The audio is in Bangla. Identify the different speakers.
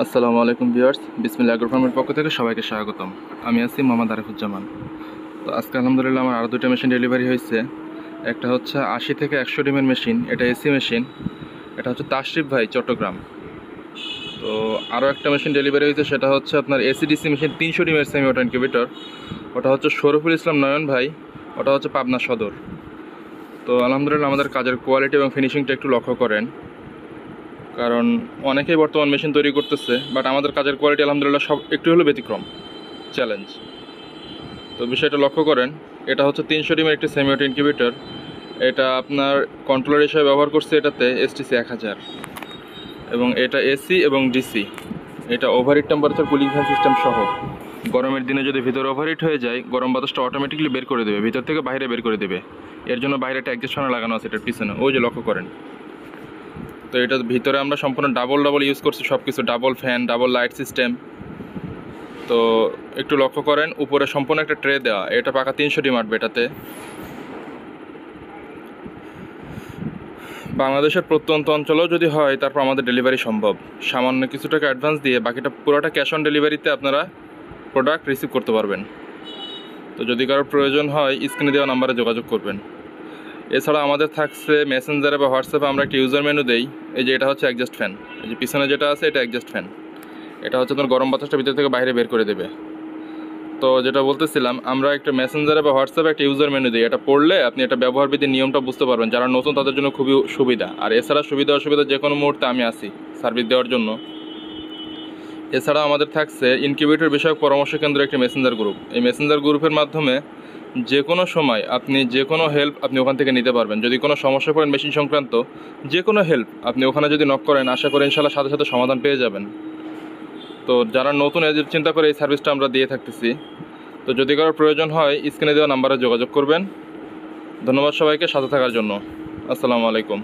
Speaker 1: আসসালামু আলাইকুম ভিউয়ার্স, বিসমিল্লাহ এগ্রো ফার্মের পক্ষ থেকে সবাইকে স্বাগতম। আমি আছি মোহাম্মদ আরিফুজ্জামান। তো আজকে আলহামদুলিল্লাহ আমার আরও দুটো মেশিন ডেলিভারি হয়েছে। একটা হচ্ছে 80 থেকে 100 ডিমের মেশিন, এটা এসি মেশিন। এটা হচ্ছে তাশরিফ ভাই, চট্টগ্রাম। তো আরও একটা মেশিন ডেলিভারি হয়েছে, সেটা হচ্ছে আপনার এসিডিসি মেশিন 300 ডিমের সেমি অটো ইনকিউবেটর। ওটা হচ্ছে শরফুল ইসলাম নয়ন ভাই, ওটা হচ্ছে পাবনা সদর। তো আলহামদুলিল্লাহ আমাদের কাজের কোয়ালিটি এবং ফিনিশিংটা একটু লক্ষ্য করেন, কারণ অনেকেই বর্তমান মেশিন তৈরি করতেছে, বাট আমাদের কাজের কোয়ালিটি আলহামদুলিল্লাহ সব একটু হলেও ব্যতিক্রম, চ্যালেঞ্জ। তো বিষয়টা লক্ষ্য করেন, এটা হচ্ছে 300 ডিমের একটি সেমি অটো ইনকিউবেটর। এটা আপনার কন্ট্রোলার হিসেবে ব্যবহার করছে এটাতে এসটিসি 1000, এবং এটা এসি এবং ডিসি। এটা overheat temperature cooling fan system সহ। গরমের দিনে যদি ভিতরে ওভারহিট হয়ে যায়, গরম বাতাসটা অটোমেটিকলি বের করে দেবে, ভিতর থেকে বাইরে বের করে দেবে। এর জন্য বাইরে একটা অ্যাডজাস্ট ফ্যান লাগানো আছে এটার পিছনে, ওই যে লক্ষ্য করেন। তো এটার ভিতরে আমরা সম্পূর্ণ ডাবল ইউজ করছি সব কিছু, double fan, double light system. তো একটু লক্ষ্য করেন, উপরে সম্পূর্ণ একটা ট্রে দেওয়া, এটা পাকা 300 ডিম আটবে এটাতে। বাংলাদেশের প্রত্যন্ত অঞ্চলেও যদি হয়, তারপর আমাদের ডেলিভারি সম্ভব। সামান্য কিছু টাকা অ্যাডভান্স দিয়ে বাকিটা পুরোটা ক্যাশ অন ডেলিভারিতে আপনারা প্রোডাক্ট রিসিভ করতে পারবেন। তো যদি কারোর প্রয়োজন হয়, স্ক্রিনে দেওয়া নাম্বারে যোগাযোগ করবেন। এছাড়া আমাদের থাকছে মেসেঞ্জারে বা হোয়াটসঅ্যাপে আমরা একটা ইউজার মেনু দেই। এই যে এটা হচ্ছে অ্যাডজাস্ট ফ্যান, এই যে পিছনে যেটা আছে এটা অ্যাডজাস্ট ফ্যান। এটা হচ্ছে তোমার গরম বাতাসটা ভিতর থেকে বাইরে বের করে দেবে। তো যেটা বলতেছিলাম, আমরা একটা মেসেঞ্জারে বা হোয়াটসঅ্যাপে একটা ইউজার মেনু দিই। এটা পড়লে আপনি এটা ব্যবহারবিধির নিয়মটা বুঝতে পারবেন। যারা নতুন তাদের জন্য খুবই সুবিধা। আর এছাড়া সুবিধা অসুবিধা যে কোনো মুহূর্তে আমি আছি সার্ভিস দেওয়ার জন্য। এছাড়া আমাদের থাকছে ইনকিউবেটর বিষয়ক পরামর্শ কেন্দ্র একটি মেসেঞ্জার গ্রুপ। এই মেসেঞ্জার গ্রুপের মাধ্যমে যে কোনো সময় আপনি যে কোনো হেল্প আপনি ওখান থেকে নিতে পারবেন। যদি কোনো সমস্যা পড়েন মেশিন সংক্রান্ত যে কোনো হেল্প, আপনি ওখানে যদি নক করেন, আশা করি ইনশাআল্লাহ সাথে সাথে সমাধান পেয়ে যাবেন। তো যারা নতুন এজেন্ট চিন্তা করে এই সার্ভিসটা আমরা দিয়ে থাকতেছি। তো যদি কারোর প্রয়োজন হয়, স্ক্রিনে দেওয়া নাম্বারে যোগাযোগ করবেন। ধন্যবাদ সবাইকে সাথে থাকার জন্য। আসসালামু আলাইকুম।